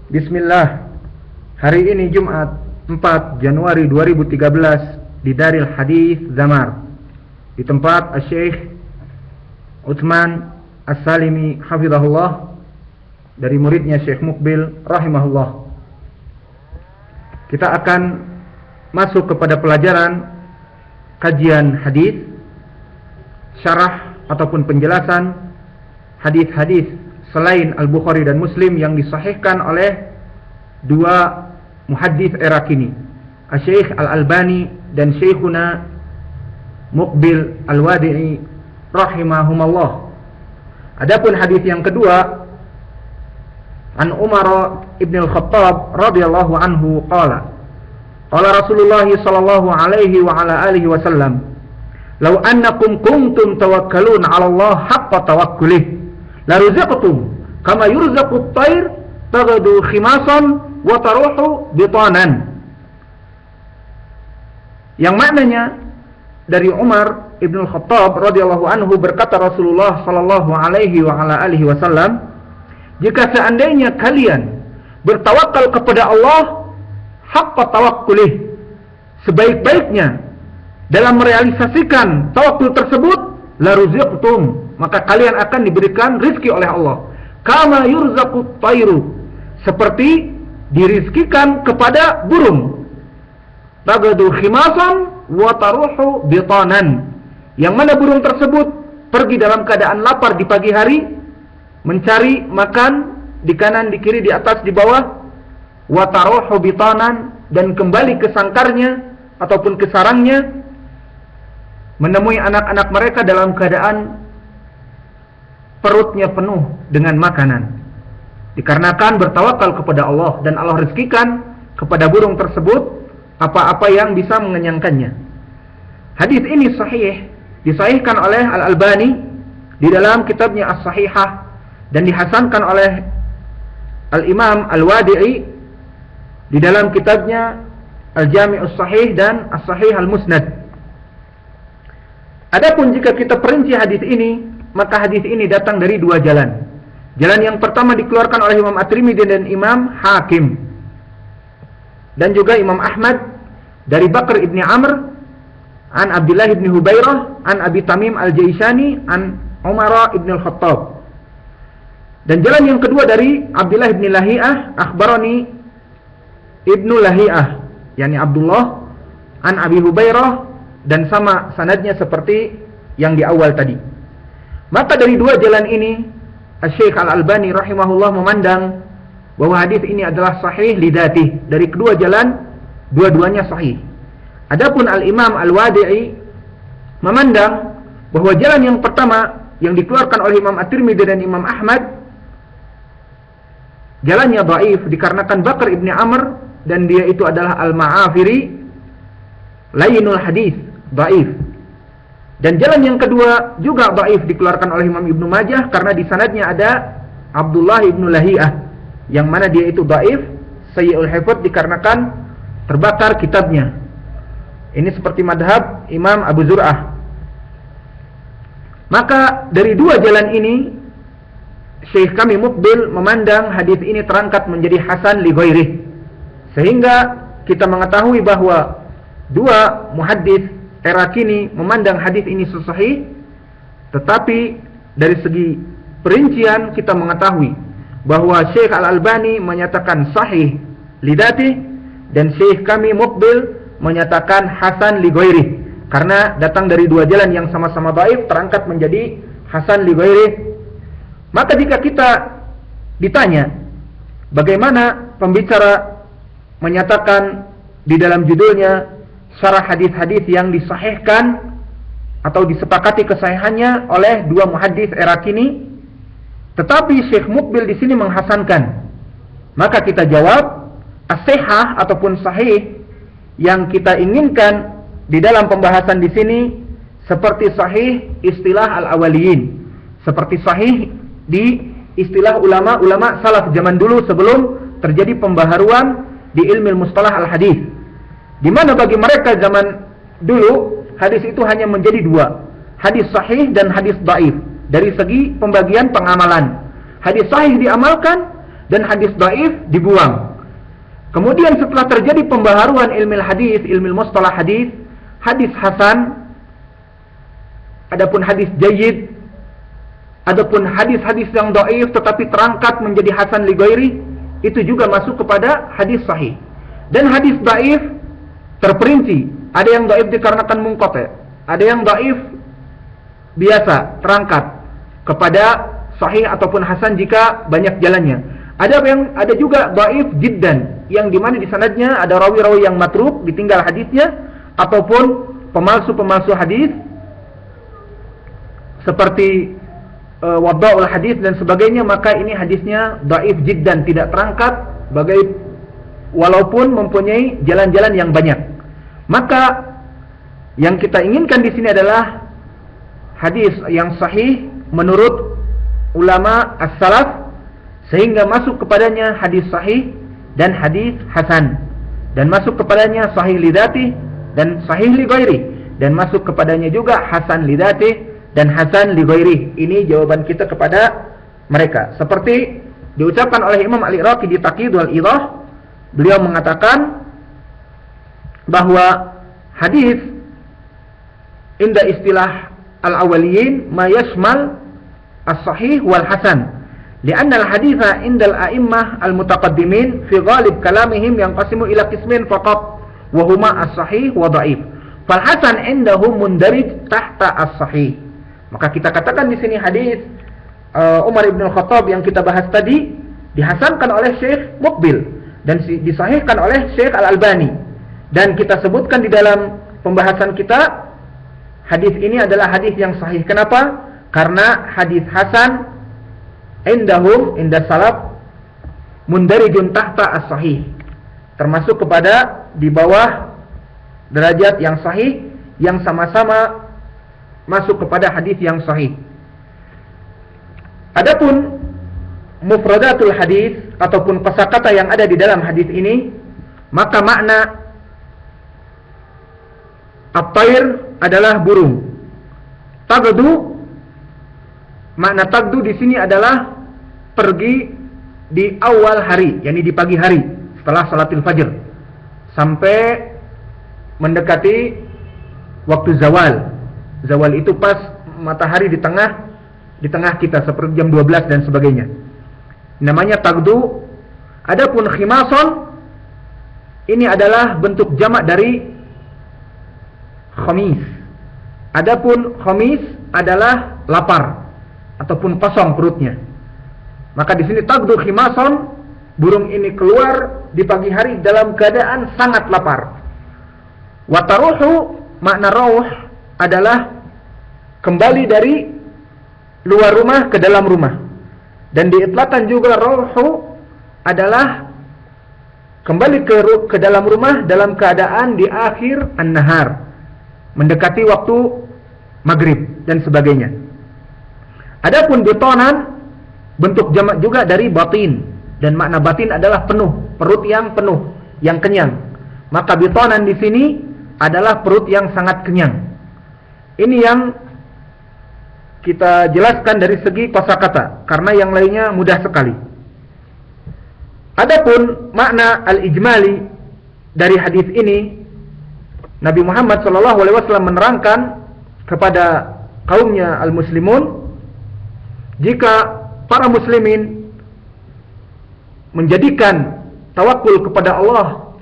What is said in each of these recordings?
Bismillah. Hari ini Jumat 4 Januari 2013 di Daril Hadis Zamar, di tempat Syekh Utsman As-Salimi hafizahullah, dari muridnya Syekh Muqbil rahimahullah. Kita akan masuk kepada pelajaran kajian hadis, syarah ataupun penjelasan hadis-hadis selain Al-Bukhari dan Muslim yang disahihkan oleh dua muhaddits era kini, Syekh Al-Albani dan Syekhuna Muqbil Al-Wadi'i rahimahumallah. Adapun hadis yang kedua, an Umar ibn al-Khattab radhiyallahu anhu qala Rasulullah sallallahu alaihi wa ala alihi wasallam, "Law annakum kuntum tawakkaluna 'ala Allah haqqa tawakkulih la ruzaqtum kama yurzaqut tayr taghdu khimasan wa taruhu bitanan." Yang maknanya dari Umar ibn al-Khattab radhiyallahu anhu, berkata Rasulullah sallallahu alaihi wa ala alihi wasallam, "Jika seandainya kalian bertawakal kepada Allah haqqa tawakkulih, sebaik-baiknya dalam merealisasikan tawakul tersebut, la ruziqtum, maka kalian akan diberikan rizki oleh Allah, kama yurzaqut tayru, seperti dirizkikan kepada burung, tagadu khimasan wa taruhu bitanan, yang mana burung tersebut pergi dalam keadaan lapar di pagi hari, mencari makan di kanan, di kiri, di atas, di bawah, wa taruhu bitanan, dan kembali ke sangkarnya ataupun ke sarangnya, menemui anak-anak mereka dalam keadaan perutnya penuh dengan makanan, dikarenakan bertawakal kepada Allah, dan Allah rezekikan kepada burung tersebut apa-apa yang bisa mengenyangkannya. Hadis ini sahih, disahihkan oleh Al-Albani di dalam kitabnya As-Sahihah, dan dihasankan oleh Al-Imam Al-Wadi'i di dalam kitabnya Al-Jami'us Sahih dan As-Sahih Al-Musnad. Adapun jika kita perinci hadis ini, maka hadis ini datang dari dua jalan. Jalan yang pertama dikeluarkan oleh Imam At-Tirmidzi dan Imam Hakim, dan juga Imam Ahmad dari Bakr ibn Amr an Abdullah ibn Hubairah an Abi Tamim Al-Jaishani an Umar ibn al-Khattab. Dan jalan yang kedua dari Abdullah ibn Lahiyah, akhbarani ibnu Lahiyah, yakni Abdullah an Abi Hubairah, dan sama sanadnya seperti yang di awal tadi. Maka dari dua jalan ini, Syekh Al-Albani rahimahullah memandang bahwa hadis ini adalah sahih lidatih. Dari kedua jalan, dua-duanya sahih. Adapun Al-Imam Al-Wadi'i memandang bahwa jalan yang pertama yang dikeluarkan oleh Imam At-Tirmidzi dan Imam Ahmad, jalannya dhaif dikarenakan Bakr ibn Amr, dan dia itu adalah Al-Ma'afiri, lainul hadis, dhaif. Dan jalan yang kedua juga dhaif dikeluarkan oleh Imam Ibnu Majah, karena di sanadnya ada Abdullah ibnu Lahiyah, yang mana dia itu dhaif, sayyi'ul hifdz, dikarenakan terbakar kitabnya. Ini seperti madhab Imam Abu Zur'ah. Maka dari dua jalan ini, Syekh kami Muqbil memandang hadis ini terangkat menjadi hasan li ghairih, sehingga kita mengetahui bahwa dua muhaddits era kini memandang hadis ini sahih. Tetapi dari segi perincian kita mengetahui bahwa Syekh Al-Albani menyatakan sahih lidati, dan Syekh kami Muqbil menyatakan hasan li ghairih, karena datang dari dua jalan yang sama-sama dhaif terangkat menjadi hasan li ghairih. Maka jika kita ditanya bagaimana pembicara menyatakan di dalam judulnya syarah hadis-hadis yang disahihkan atau disepakati kesahihannya oleh dua muhaddits era kini, tetapi Syekh Muqbil di sini menghasankan, maka kita jawab as-sihah ataupun sahih yang kita inginkan di dalam pembahasan di sini seperti sahih istilah al-awaliyin, seperti sahih di istilah ulama-ulama salaf zaman dulu sebelum terjadi pembaharuan di ilmu mustalah al-hadis, di mana bagi mereka zaman dulu hadis itu hanya menjadi dua, hadis sahih dan hadis dhaif dari segi pembagian pengamalan. Hadis sahih diamalkan dan hadis dhaif dibuang. Kemudian setelah terjadi pembaharuan ilmu hadis, ilmu mustalah hadis, hadis hasan, adapun hadis jayyid, adapun hadis-hadis yang dhaif tetapi terangkat menjadi hasan li ghairi, itu juga masuk kepada hadis sahih. Dan hadis dhaif terperinci, ada yang dhaif dikarenakan munqati', ada yang dhaif biasa terangkat kepada sahih ataupun hasan jika banyak jalannya. Ada juga dhaif jiddan, yang dimana di sanadnya ada rawi-rawi yang matruk, ditinggal hadisnya, ataupun pemalsu-pemalsu hadis seperti wada'ul hadis dan sebagainya, maka ini hadisnya dhaif jiddan, tidak terangkat walaupun mempunyai jalan-jalan yang banyak. Maka yang kita inginkan di sini adalah hadis yang sahih menurut ulama as-salaf, sehingga masuk kepadanya hadis sahih dan hadis hasan, dan masuk kepadanya sahih li dzati dan sahih li ghairi, dan masuk kepadanya juga hasan li dzati dan hasan li ghairi. Ini jawaban kita kepada mereka. Seperti diucapkan oleh Imam Al-Iraqi di Taqyid wal Idah, beliau mengatakan bahwa hadis inda istilah al-awwaliyin ma yashmal as-sahih wal hasan, lianna al-haditha indal a'immah al-mutaqaddimin fi ghalib kalamihim yanqasimu ila qismin faqat wa huma as-sahih wa dha'if, fal hasan indahum mundarij tahta as-sahih. Maka kita katakan di sini hadis Umar ibn al-Khattab yang kita bahas tadi dihasankan oleh Syekh Muqbil dan disahihkan oleh Syekh Al-Albani, dan kita sebutkan di dalam pembahasan kita hadis ini adalah hadis yang sahih. Kenapa? Karena hadis hasan indahum, inda salaf, mundarijun tahta as-sahih, termasuk kepada di bawah derajat yang sahih, yang sama-sama masuk kepada hadis yang sahih. Adapun mufradatul hadis ataupun kosakata yang ada di dalam hadis ini, maka makna at-tair adalah burung. Tagdu, makna tagdu di sini adalah pergi di awal hari, yakni di pagi hari setelah salatul fajr sampai mendekati waktu zawal. Zawal itu pas matahari di tengah kita seperti jam 12 dan sebagainya. Namanya tagdu. Adapun khimason, ini adalah bentuk jamak dari khamis. Adapun khamis adalah lapar ataupun kosong perutnya. Maka di sini tagdu khimason, burung ini keluar di pagi hari dalam keadaan sangat lapar. Wataruhu, makna rauh adalah kembali dari luar rumah ke dalam rumah. Dan diitlaqkan juga rauhu adalah kembali ke dalam rumah dalam keadaan di akhir an-nahar, mendekati waktu maghrib dan sebagainya. Adapun bitonan, bentuk jamak juga dari batin, dan makna batin adalah penuh, perut yang penuh, yang kenyang. Maka bitonan di sini adalah perut yang sangat kenyang. Ini yang kita jelaskan dari segi kosakata, karena yang lainnya mudah sekali. Adapun makna al-ijmali dari hadis ini, Nabi Muhammad SAW menerangkan kepada kaumnya al-muslimun, jika para muslimin menjadikan tawakul kepada Allah,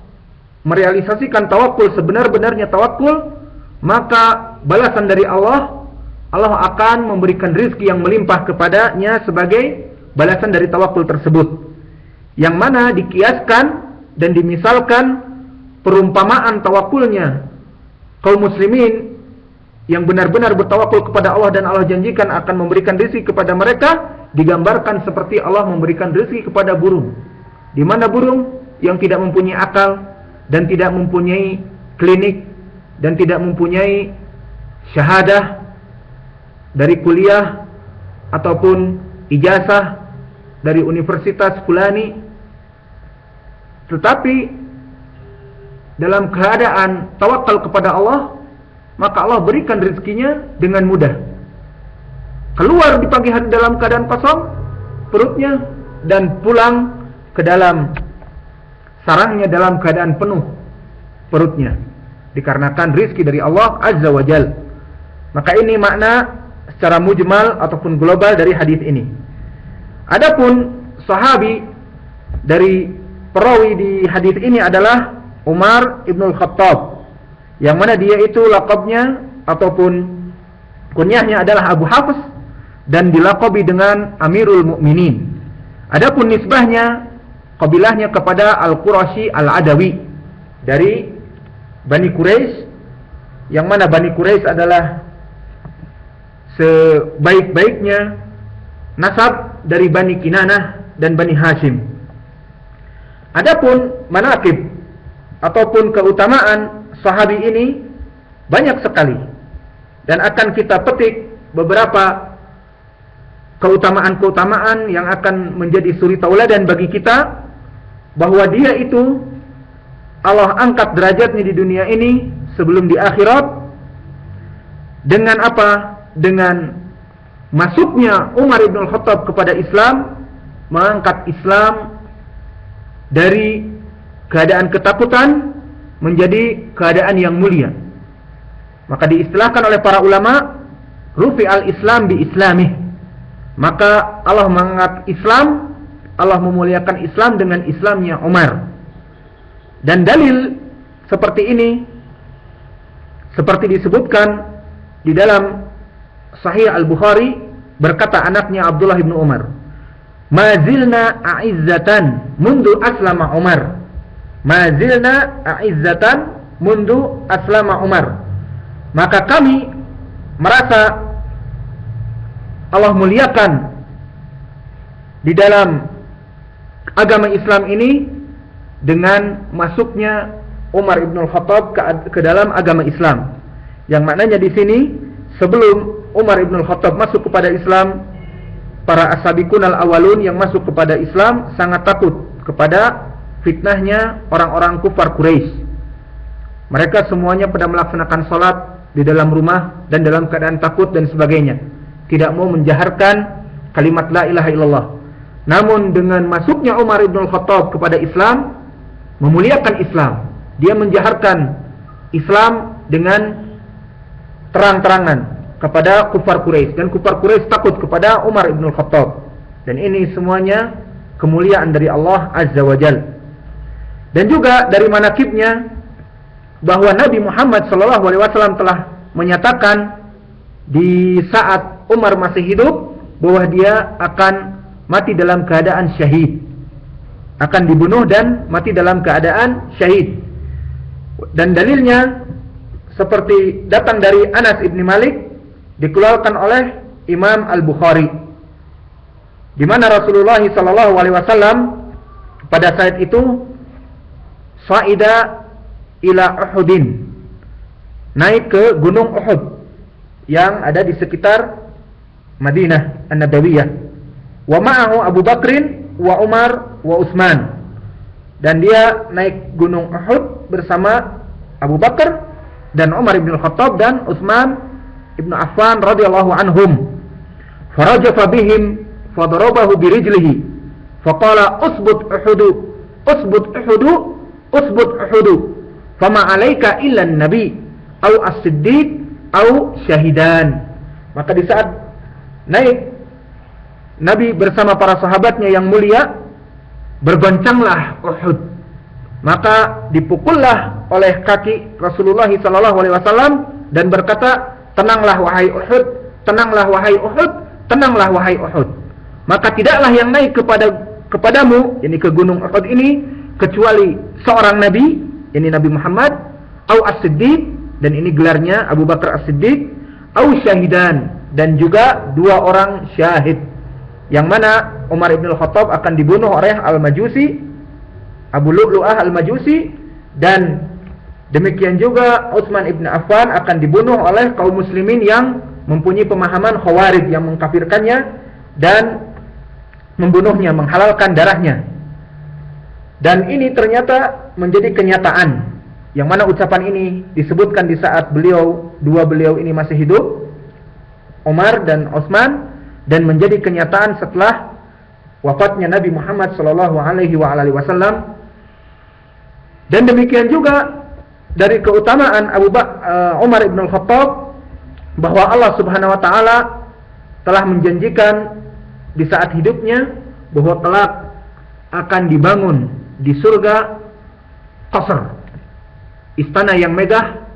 merealisasikan tawakul sebenar-benarnya tawakul, maka balasan dari Allah akan memberikan rizki yang melimpah kepadanya sebagai balasan dari tawakul tersebut, yang mana dikiaskan dan dimisalkan perumpamaan tawakulnya kaum muslimin yang benar-benar bertawakul kepada Allah, dan Allah janjikan akan memberikan rizki kepada mereka, digambarkan seperti Allah memberikan rizki kepada burung, di mana burung yang tidak mempunyai akal dan tidak mempunyai klinik dan tidak mempunyai syahadah dari kuliah ataupun ijazah dari universitas fulani, tetapi dalam keadaan tawakal kepada Allah, maka Allah berikan rezekinya dengan mudah. Keluar di pagi hari dalam keadaan kosong perutnya, dan pulang ke dalam sarangnya dalam keadaan penuh perutnya, dikarenakan rizki dari Allah Azza wa Jal. Maka ini makna secara mujmal ataupun global dari hadis ini. Adapun sahabi dari perawi di hadis ini adalah Umar ibn al-Khattab, yang mana dia itu laqabnya ataupun kunyahnya adalah Abu Hafs dan dilaqabi dengan Amirul Mukminin. Adapun nisbahnya, kabilahnya kepada Al-Qurashi Al-Adawi dari Bani Quraisy, yang mana Bani Quraisy adalah sebaik-baiknya nasab dari Bani Kinanah dan Bani Hashim. Adapun manaqib ataupun keutamaan sahabi ini banyak sekali, dan akan kita petik beberapa keutamaan-keutamaan yang akan menjadi suri tauladan bagi kita, bahwa dia itu Allah angkat derajatnya di dunia ini sebelum di akhirat. Dengan apa? Dengan masuknya Umar ibn al-Khattab kepada Islam, mengangkat Islam dari keadaan ketakutan menjadi keadaan yang mulia. Maka diistilahkan oleh para ulama, rufi al-Islam bi islamih. Maka Allah mengangkat Islam, Allah memuliakan Islam dengan Islamnya Umar. Dan dalil seperti ini seperti disebutkan di dalam Sahih Al-Bukhari, berkata anaknya Abdullah bin Umar, "Mazilna a'izzatan mundu aslama Umar." Mazilna a'izzatan mundu aslama Umar. Maka kami merasa Allah muliakan di dalam agama Islam ini dengan masuknya Umar ibn al-Khattab ke dalam agama Islam. Yang maknanya di sini, sebelum Umar ibn al-Khattab masuk kepada Islam, para as-sabiqun al-awwalun yang masuk kepada Islam sangat takut kepada fitnahnya orang-orang kufar Quraisy. Mereka semuanya pada melaksanakan salat di dalam rumah dan dalam keadaan takut dan sebagainya, tidak mau menjaharkan kalimat la ilaha illallah. Namun dengan masuknya Umar ibn al-Khattab kepada Islam, memuliakan Islam, dia menjaharkan Islam dengan terang-terangan kepada kufar Quraisy, dan kufar Quraisy takut kepada Umar ibn al-Khattab. Dan ini semuanya kemuliaan dari Allah Azza wa Jalla. Dan juga dari manaqibnya, bahwa Nabi Muhammad SAW telah menyatakan di saat Umar masih hidup bahwa dia akan mati dalam keadaan syahid, akan dibunuh dan mati dalam keadaan syahid. Dan dalilnya seperti datang dari Anas ibn Malik, dikeluarkan oleh Imam Al-Bukhari, di mana Rasulullah SAW pada saat itu sa'ida ila Uhudin, naik ke gunung Uhud yang ada di sekitar Madinah An-Nabawiyah. Wa ma'ahu Abu Bakrin wa Umar wa Utsman, dan dia naik gunung Uhud bersama Abu Bakar dan Umar ibn al-Khattab dan Utsman ibn Affan radhiyallahu anhum. Farajafa bihim fadarabahu birijlihi faqala usbut Uhudu, usbut Uhudu, usbut Uhudu, fama alaika illa an-nabi au as-siddiq au syahidan. Maka di saat naik Nabi bersama para sahabatnya yang mulia, bergoncanglah Uhud. Maka dipukullah oleh kaki Rasulullah SAW dan berkata, tenanglah wahai Uhud, tenanglah wahai Uhud, tenanglah wahai Uhud. Maka tidaklah yang naik kepadamu, ini ke gunung Uhud ini, kecuali seorang Nabi, ini Nabi Muhammad, au as-siddiq, dan ini gelarnya Abu Bakar as-Siddiq, au syahidan, dan juga dua orang syahid, yang mana Umar ibn al-Khattab akan dibunuh oleh Al-Majusi, Abu Lu'lu'ah Al-Majusi, dan demikian juga Utsman ibn Affan akan dibunuh oleh kaum muslimin yang mempunyai pemahaman Khawarij yang mengkafirkannya dan membunuhnya, menghalalkan darahnya. Dan ini ternyata menjadi kenyataan, yang mana ucapan ini disebutkan di saat dua beliau ini masih hidup, Umar dan Utsman, dan menjadi kenyataan setelah wafatnya Nabi Muhammad sallallahu alaihi wasallam. Dan demikian juga dari keutamaan Umar ibn al-Khattab, bahwa Allah Subhanahu wa taala telah menjanjikan di saat hidupnya bahwa kelak akan dibangun di surga qasr, istana yang megah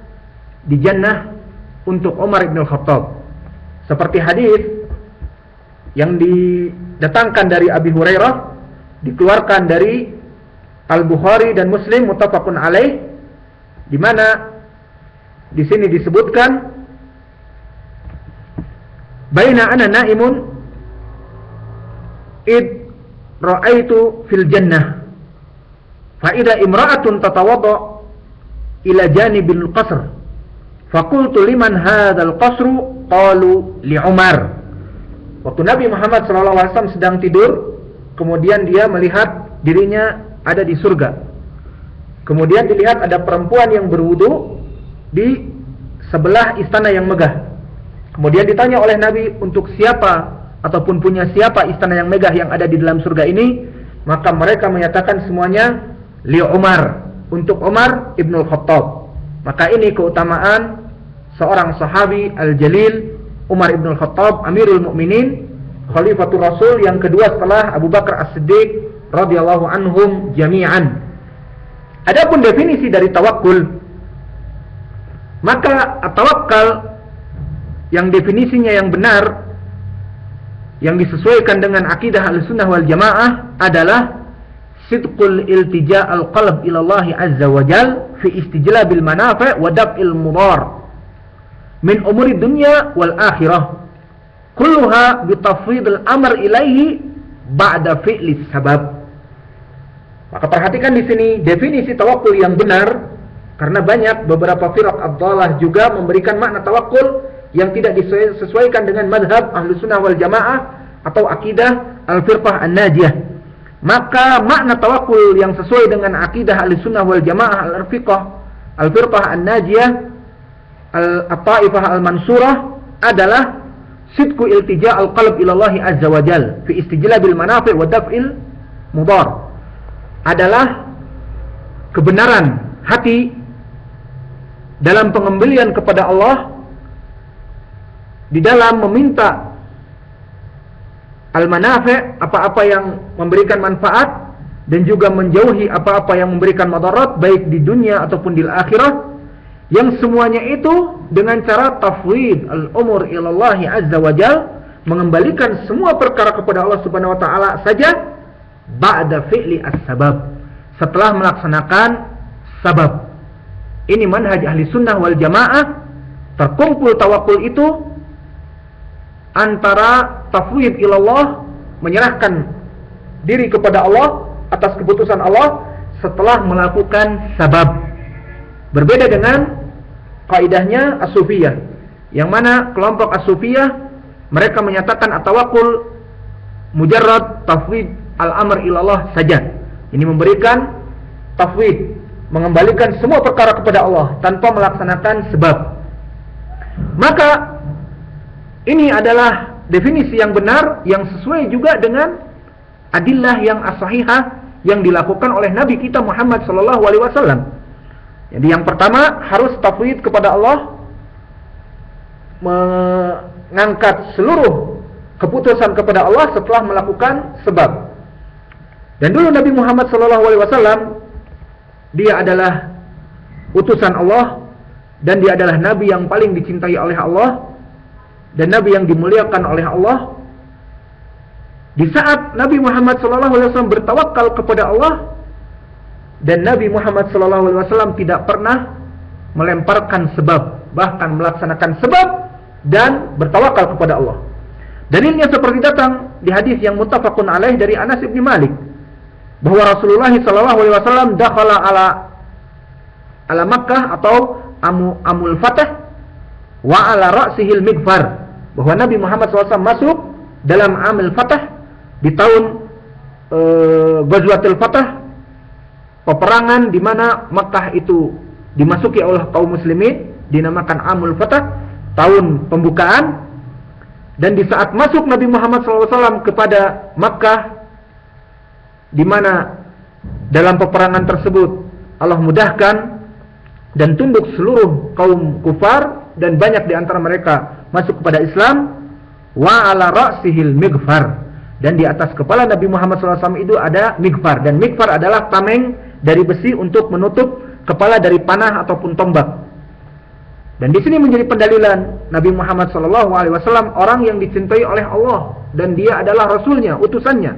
di jannah untuk Umar ibn al-Khattab. Seperti hadis yang didatangkan dari Abi Hurairah, dikeluarkan dari Al-Bukhari dan Muslim muttafaqun alaih, di mana di sini disebutkan, baina ana naimun id ra'aitu fil jannah fa idza imra'atun tatawadda ila janibil qasr faqultu liman hadzal qasru qalu li Umar. Waktu Nabi Muhammad SAW sedang tidur, kemudian dia melihat dirinya ada di surga. Kemudian dilihat ada perempuan yang berwudu di sebelah istana yang megah. Kemudian ditanya oleh Nabi, untuk siapa ataupun punya siapa istana yang megah yang ada di dalam surga ini? Maka mereka menyatakan semuanya li Umar, untuk Umar ibn al-Khattab. Maka ini keutamaan seorang sahabi al-Jalil, Umar ibn al-Khattab, Amirul Mukminin, Khalifatul Rasul yang kedua setelah Abu Bakar As-Siddiq radhiyallahu anhum jami'an. Adapun definisi dari tawakul, maka tawakkal yang definisinya yang benar, yang disesuaikan dengan akidah Ahlussunnah wal Jamaah adalah sidqul iltija al-qalb ila Allah azza wa jal fi istijlabil manafi' wa daf'il mudar min umuri dunya wal akhirah kulluha bi tafwidil amr ilaihi ba'da fi'lis sabab. Maka perhatikan di sini definisi tawakul yang benar, karena banyak beberapa firaq ad-dhalah juga memberikan makna tawakul yang tidak disesuaikan dengan madhab Ahlussunnah wal Jamaah atau akidah al-firqah an-najiyah. Maka makna tawakul yang sesuai dengan akidah Ahlussunnah wal Jamaah al-firqah an-najiyah al-ta'ifah al-mansurah adalah sidqu iltija al-qalb ila Allah azza wa jal fi istijlabil manafi' wa daf'il mudar, adalah kebenaran hati dalam pengembalian kepada Allah di dalam meminta al-manafi', apa-apa yang memberikan manfaat, dan juga menjauhi apa-apa yang memberikan madarat baik di dunia ataupun di akhirah, yang semuanya itu dengan cara tafwid al-umur ilallahi azza wa jal, mengembalikan semua perkara kepada Allah subhanahu wa ta'ala saja, ba'da fi'li as-sabab, setelah melaksanakan sabab. Ini manhaj ahli sunnah wal jamaah. Terkumpul tawakul itu antara tafwid ilallah, menyerahkan diri kepada Allah atas keputusan Allah setelah melakukan sabab. Berbeda dengan kaidahnya as-sufiyah, yang mana kelompok as-sufiyah mereka menyatakan at-tawakkul mujarrad tafwid al-amr ilallah saja. Ini memberikan tafwid, mengembalikan semua perkara kepada Allah tanpa melaksanakan sebab. Maka ini adalah definisi yang benar, yang sesuai juga dengan adillah yang as-sahihah yang dilakukan oleh Nabi kita Muhammad sallallahu alaihi wasallam. Jadi yang pertama harus tafwid kepada Allah, mengangkat seluruh keputusan kepada Allah setelah melakukan sebab. Dan dulu Nabi Muhammad SAW, dia adalah utusan Allah, dan dia adalah Nabi yang paling dicintai oleh Allah, dan Nabi yang dimuliakan oleh Allah. Di saat Nabi Muhammad SAW bertawakal kepada Allah, dan Nabi Muhammad SAW tidak pernah melemparkan sebab, bahkan melaksanakan sebab dan bertawakal kepada Allah. Dalilnya seperti datang di hadis yang muttafaqun alaih dari Anas bin Malik, bahwa Rasulullah SAW dakhala ala Makkah atau amul fatah wa ala ra'sihil migfar, bahwa Nabi Muhammad SAW masuk dalam amul fatah di tahun Ghazwatul Fatah, peperangan di mana Makkah itu dimasuki oleh kaum muslimin, dinamakan amul fatah, tahun pembukaan. Dan di saat masuk Nabi Muhammad SAW kepada Makkah, di mana dalam peperangan tersebut Allah mudahkan dan tunduk seluruh kaum kufar dan banyak di antara mereka masuk kepada Islam. Wa ala ra'sihil mighfar, dan di atas kepala Nabi Muhammad SAW itu ada mighfar, dan mighfar adalah tameng dari besi untuk menutup kepala dari panah ataupun tombak. Dan di sini menjadi pendalilan Nabi Muhammad SAW orang yang dicintai oleh Allah dan dia adalah Rasulnya, utusannya.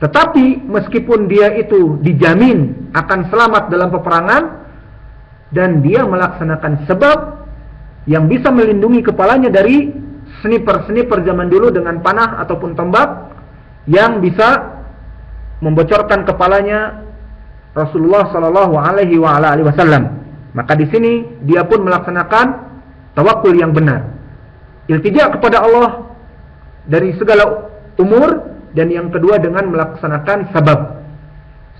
Tetapi meskipun dia itu dijamin akan selamat dalam peperangan dan dia melaksanakan sebab yang bisa melindungi kepalanya dari sniper zaman dulu dengan panah ataupun tombak yang bisa membocorkan kepalanya Rasulullah sallallahu alaihi wasallam. Maka di sini dia pun melaksanakan tawakkul yang benar. Iltija kepada Allah dari segala umur, dan yang kedua dengan melaksanakan sabab.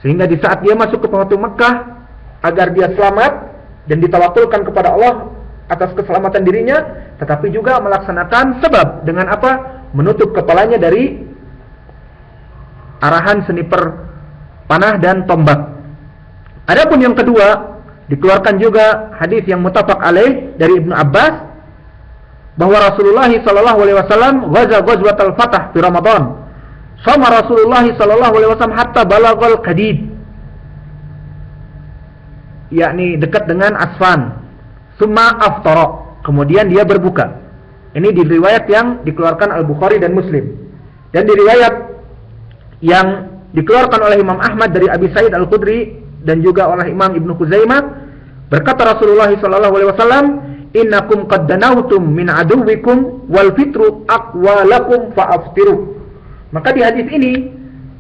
Sehingga di saat dia masuk ke Fatu Makkah agar dia selamat dan ditawakulkan kepada Allah atas keselamatan dirinya, tetapi juga melaksanakan sebab dengan apa? Menutup kepalanya dari arahan sniper panah dan tombak. Adapun yang kedua, dikeluarkan juga hadis yang muttafaq alaih dari Ibnu Abbas bahwa Rasulullah sallallahu alaihi wasallam ghazwatal Fath fi Ramadan. Sama Rasulullah sallallahu alaihi wasallam hatta balaghal Qadid, yakni dekat dengan Asfan. Summa aftara, kemudian dia berbuka. Ini di riwayat yang dikeluarkan Al-Bukhari dan Muslim. Dan di riwayat yang dikeluarkan oleh Imam Ahmad dari Abi Sa'id Al-Khudri dan juga oleh Imam Ibnu Khuzaimah, berkata Rasulullah sallallahu alaihi wasallam, "Innakum qad danautum min aduwwikum wal fitru aqwalakum fa'aftiru." Maka di hadis ini,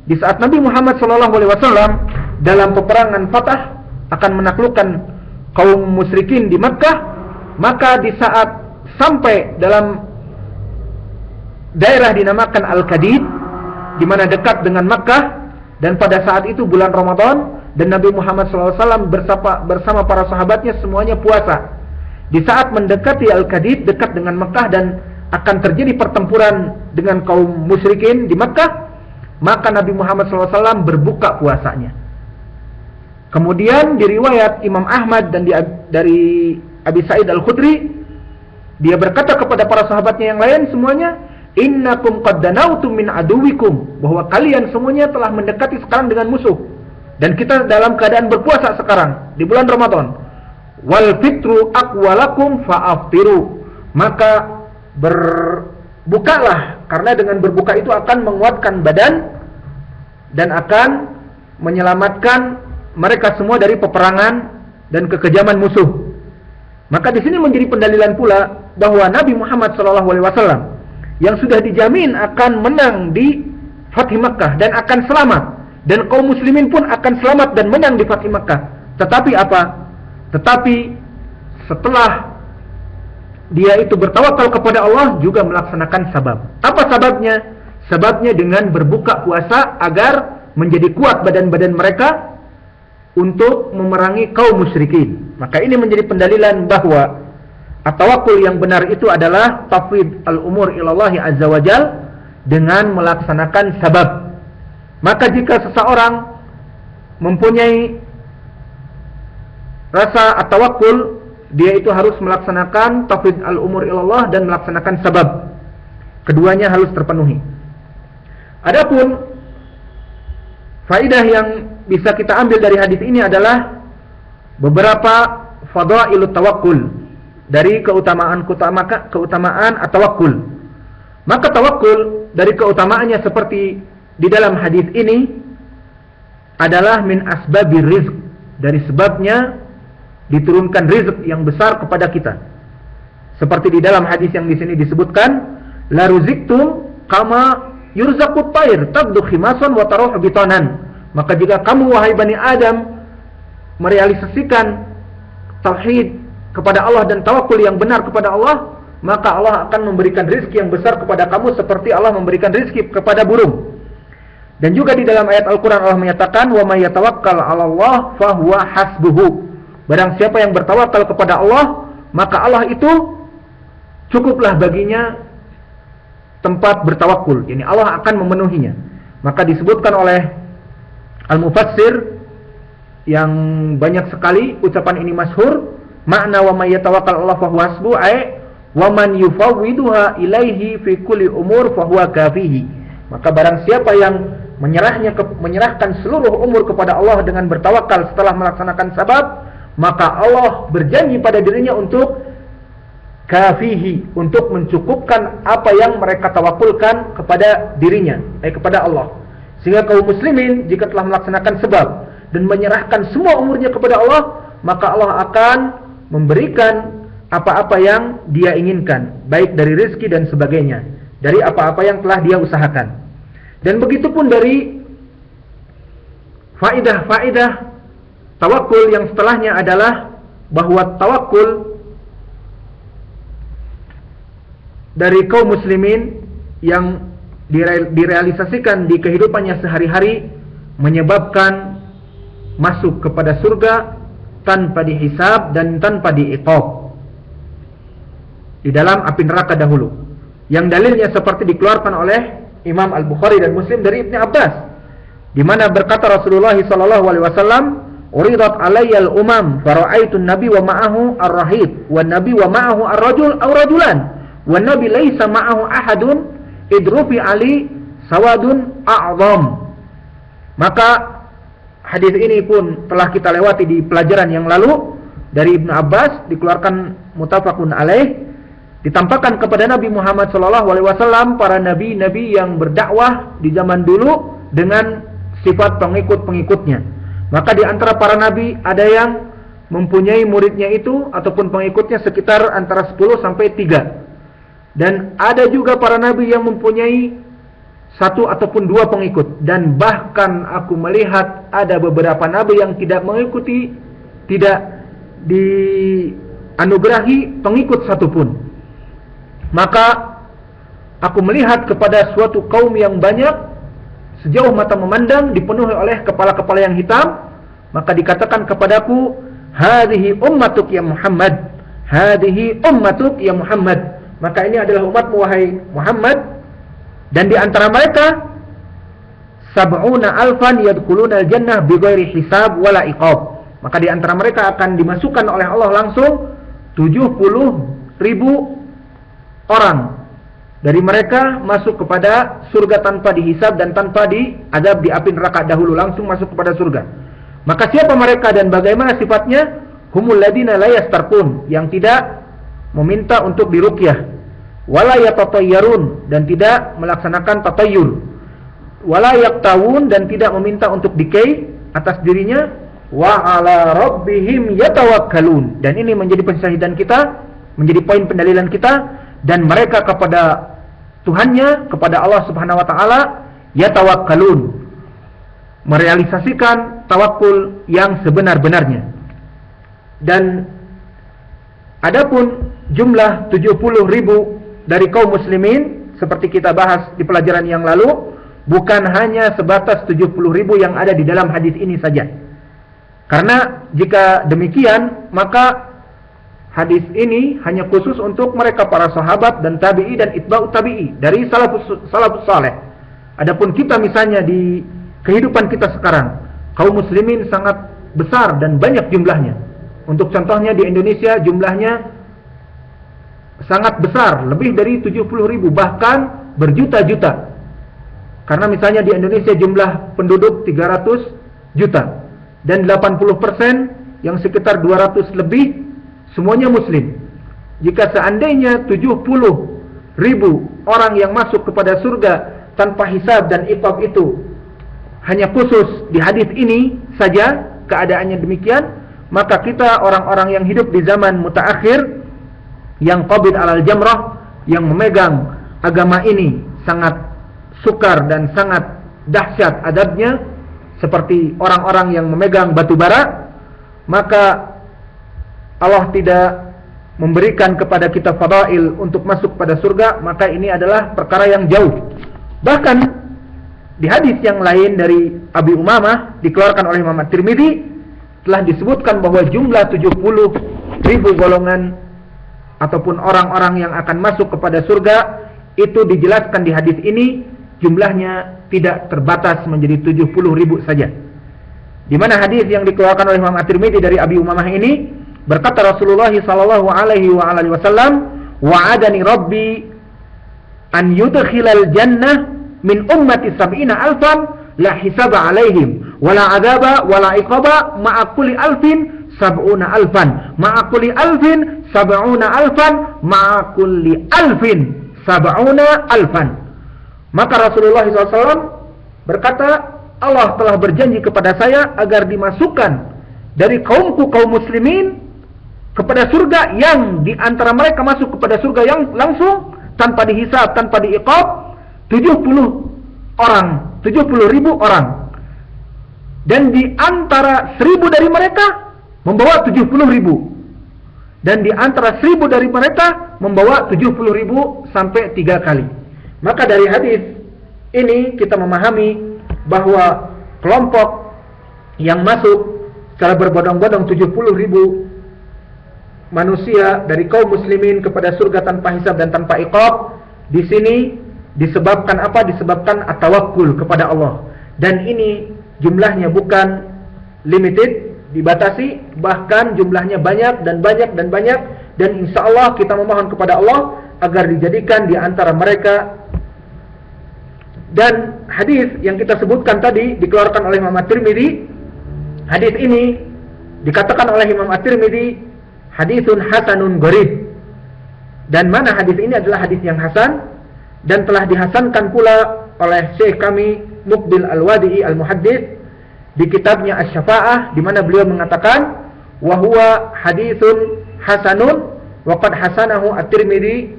di saat Nabi Muhammad sallallahu alaihi wasallam dalam peperangan Fatah akan menaklukkan kaum musyrikin di Makkah, maka di saat sampai dalam daerah dinamakan Al-Qadid, di mana dekat dengan Makkah, dan pada saat itu bulan Ramadan, dan Nabi Muhammad SAW bersama para sahabatnya semuanya puasa. Di saat mendekati Al-Qadid, dekat dengan Makkah, dan akan terjadi pertempuran dengan kaum musyrikin di Makkah, maka Nabi Muhammad SAW berbuka puasanya. Kemudian di riwayat Imam Ahmad dan dari Abi Sa'id Al-Khudri, dia berkata kepada para sahabatnya yang lain semuanya, "Innakum qad danautum min aduwikum," bahwa kalian semuanya telah mendekati sekarang dengan musuh, dan kita dalam keadaan berpuasa sekarang di bulan Ramadan. "Wal fitru aqwalakum fa'aftiru," maka berbukalah, karena dengan berbuka itu akan menguatkan badan dan akan menyelamatkan mereka semua dari peperangan dan kekejaman musuh. Maka di sini menjadi pendalilan pula bahwa Nabi Muhammad SAW yang sudah dijamin akan menang di Fath Makkah dan akan selamat, dan kaum muslimin pun akan selamat dan menang di Fath Makkah. Tetapi apa? Tetapi setelah dia itu bertawakal kepada Allah, juga melaksanakan sabab. Apa sababnya? Sababnya dengan berbuka puasa agar menjadi kuat badan-badan mereka untuk memerangi kaum musyrikin. Maka ini menjadi pendalilan bahwa at-tawakkul yang benar itu adalah tafwid al-umur ilallahi azza wajal dengan melaksanakan sabab. Maka jika seseorang mempunyai rasa at-tawakkul, dia itu harus melaksanakan tafwid al-umur ilallah dan melaksanakan sabab. Keduanya harus terpenuhi. Adapun faidah yang bisa kita ambil dari hadis ini adalah beberapa fadailut tawakkul, dari keutamaan at-tawakkul. Maka tawakkul dari keutamaannya seperti di dalam hadis ini adalah min asbabir rizq, dari sebabnya diturunkan rizq yang besar kepada kita. Seperti di dalam hadis yang di sini disebutkan, la ruziktum kama yurzaqut tayr tabdu khimasan wa taruh bitanan. Maka jika kamu wahai Bani Adam merealisasikan tauhid kepada Allah dan tawakkul yang benar kepada Allah, maka Allah akan memberikan rizki yang besar kepada kamu seperti Allah memberikan rizki kepada burung. Dan juga di dalam ayat Al-Quran Allah menyatakan, wa may yatawakkal 'ala Allah fahuwa hasbuhu. Barang siapa yang bertawakal kepada Allah, maka Allah itu cukuplah baginya tempat bertawakul. Yani Allah akan memenuhinya. Maka disebutkan oleh Al-Mufassir yang banyak sekali ucapan ini masyhur, makna wa may yatawakkal 'ala Allah fa huwa hasbuh, ay wa man yufawwiduha ilaihi fi kulli umur fa huwa kafihi. Maka barang siapa yang menyerahkan seluruh umur kepada Allah dengan bertawakal setelah melaksanakan sabab, maka Allah berjanji pada dirinya untuk kafihi, untuk mencukupkan apa yang mereka tawakulkan kepada dirinya, kepada Allah. Sehingga kaum muslimin jika telah melaksanakan sebab dan menyerahkan semua umurnya kepada Allah, maka Allah akan memberikan apa-apa yang dia inginkan, baik dari rezeki dan sebagainya, dari apa-apa yang telah dia usahakan. Dan begitu pun dari faedah-faedah tawakul yang setelahnya adalah bahwa tawakul dari kaum muslimin yang direalisasikan di kehidupannya sehari-hari menyebabkan masuk kepada surga tanpa dihisab dan tanpa diiqab di dalam api neraka dahulu. Yang dalilnya seperti dikeluarkan oleh Imam Al-Bukhari dan Muslim dari Ibnu Abbas, di mana berkata Rasulullah sallallahu alaihi wasallam, "Uridat alayya al-umam fara'aitu an-nabi wa ma'ahu ar-rahid wa an-nabi wa ma'ahu ar-rajul aw rajulan wa an-nabi laysa ma'ahu ahadun idrufi ali sawadun a'zam." Maka hadis ini pun telah kita lewati di pelajaran yang lalu dari Ibnu Abbas, dikeluarkan muttafaqun alaih. Ditampakkan kepada Nabi Muhammad SAW para nabi-nabi yang berdakwah di zaman dulu dengan sifat pengikut-pengikutnya. Maka di antara para nabi ada yang mempunyai muridnya itu ataupun pengikutnya sekitar antara 10 sampai 3. Dan ada juga para nabi yang mempunyai 1 ataupun 2 pengikut. Dan bahkan aku melihat ada beberapa nabi yang tidak mengikuti, tidak dianugerahi pengikut satupun. Maka aku melihat kepada suatu kaum yang banyak, sejauh mata memandang, dipenuhi oleh kepala-kepala yang hitam. Maka dikatakan kepadaku, hadhihi ummatuk ya Muhammad, hadhihi ummatuk ya Muhammad. Maka ini adalah umatmu wahai Muhammad. Dan di antara mereka 70,000 yadkhuluna al-jannah bighairi hisab wala iqab. Maka di antara mereka akan dimasukkan oleh Allah langsung 70,000 orang dari mereka masuk kepada surga tanpa dihisab dan tanpa diazab di api neraka dahulu, langsung masuk kepada surga. Maka siapa mereka dan bagaimana sifatnya? Humul ladina la yastarqun, yang tidak meminta untuk diruqyah, wala yatatayyarun, dan tidak melaksanakan tatayyur, wala yaktawun, dan tidak meminta untuk dikei atas dirinya, wa ala rabbihim yatawakkalun. Dan ini menjadi pensyahidan kita, menjadi poin pendalilan kita. Dan mereka kepada Tuhannya, kepada Allah Subhanahu wa taala, yatawakkalun, merealisasikan tawakul yang sebenar-benarnya. Dan adapun jumlah 70,000 dari kaum muslimin seperti kita bahas di pelajaran yang lalu, bukan hanya sebatas 70,000 yang ada di dalam hadis ini saja. Karena jika demikian, maka hadis ini hanya khusus untuk mereka para sahabat dan tabi'i dan itba'ut tabi'i dari salafus saleh. Adapun kita misalnya di kehidupan kita sekarang, kaum muslimin sangat besar dan banyak jumlahnya. Untuk contohnya di Indonesia jumlahnya sangat besar, lebih dari 70,000, bahkan berjuta-juta. Karena misalnya di Indonesia jumlah penduduk 300 juta dan 80% yang sekitar 200 lebih semuanya muslim. Jika seandainya 70,000 orang yang masuk kepada surga tanpa hisab dan iqab itu hanya khusus di hadis ini saja keadaannya demikian, maka kita orang-orang yang hidup di zaman mutaakhir, yang qabid alal jamrah, yang memegang agama ini sangat sukar dan sangat dahsyat adabnya, seperti orang-orang yang memegang batu bara, maka Allah tidak memberikan kepada kita fadail untuk masuk pada surga, maka ini adalah perkara yang jauh. Bahkan di hadis yang lain dari Abi Umamah dikeluarkan oleh Imam At-Tirmidzi telah disebutkan bahwa jumlah 70,000 golongan ataupun orang-orang yang akan masuk kepada surga itu dijelaskan di hadis ini jumlahnya tidak terbatas menjadi 70.000 saja. Di mana hadis yang dikeluarkan oleh Imam At-Tirmidzi dari Abi Umamah ini, berkata Rasulullah sallallahu alaihi wasallam, "Wa'adani Rabbi an yudkhilal jannah min ummati sab'ina alfan la hisaba alaihim wala adaba wala iqaba ma'a kulli alfin sab'una alfan ma'a kulli alfin sab'una alfan ma'a kulli alfin sab'una alfan." Maka Rasulullah SAW berkata, Allah telah berjanji kepada saya agar dimasukkan dari kaumku kaum muslimin kepada surga, yang di antara mereka masuk kepada surga yang langsung tanpa dihisab, tanpa diiqab, 70.000 orang. Dan di antara 1.000 dari mereka membawa 70.000. Dan di antara 1.000 dari mereka membawa 70.000 sampai 3 kali. Maka dari hadis ini kita memahami bahwa kelompok yang masuk secara berbondong-bondong 70.000 manusia dari kaum muslimin kepada surga tanpa hisab dan tanpa iqab, di sini disebabkan apa? Disebabkan at-tawakkul kepada Allah. Dan ini jumlahnya bukan limited, dibatasi, bahkan jumlahnya banyak dan banyak dan banyak. Dan insya Allah kita memohon kepada Allah agar dijadikan di antara mereka. Dan hadis yang kita sebutkan tadi dikeluarkan oleh Imam At-Tirmidzi. Hadis ini dikatakan oleh Imam At-Tirmidzi hadisun hasanun gharib. Dan mana hadis ini adalah hadis yang hasan, dan telah dihasankan pula oleh Syekh kami Muqbil Al-Wadi'i Al-Muhaddits di kitabnya Asy-Syafa'ah, di mana beliau mengatakan wa huwa hadisun hasanun wa qad hasanahu At-Tirmidzi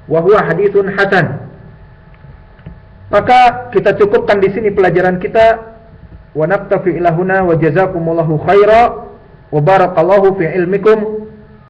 wa huwa hadisun hasan. Maka kita cukupkan di sini pelajaran kita. Wa naktafi ila huna wa jazakumullahu khaira wa barakallahu fi ilmikum